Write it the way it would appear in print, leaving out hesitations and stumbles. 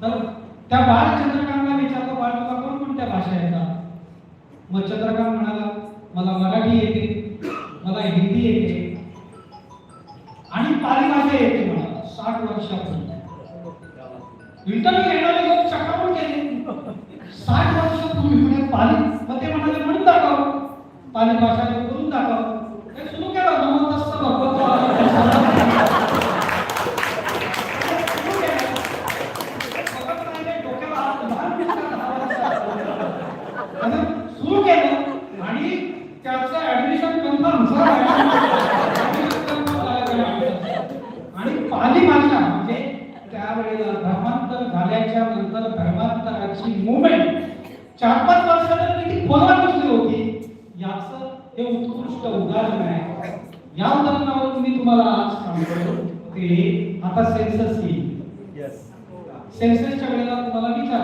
तर त्या बाळ चंद्रकांतला विचारलं, बाळ तुला कोणत्या भाषा येतात? मग चंद्रकांत म्हणाला, मला मराठी येते, मला हिंदी येते आणि पाली भाषा येते. मला 60 वर्षापूर्वी इंटरव्ह्यू घेणारे लोक चक्रावून गेले. 60 वर्षापूर्वी म्हणे पाली. मग ते म्हणाले म्हणून दाखव, पाली भाषा बोलून दाखव. हे सुरू केलं नमो तस्स भगवतो सुरू केलं आणि त्याचं ऍडमिशन कन्फर्म झालं. आणि पाली भाषा म्हणजे त्यावेळेला धर्मांतर झाल्याच्या नंतर धर्मांतराची मुवमेंट 4-5 वर्षानंतर किती खोलवर बसली होती याचं हे उत्कृष्ट उदाहरण आहे. या उदाहरणावरून मी तुम्हाला आज सांगतो की आता सेन्सस येईल. सेन्ससच्या वेळेला तुम्हाला विचार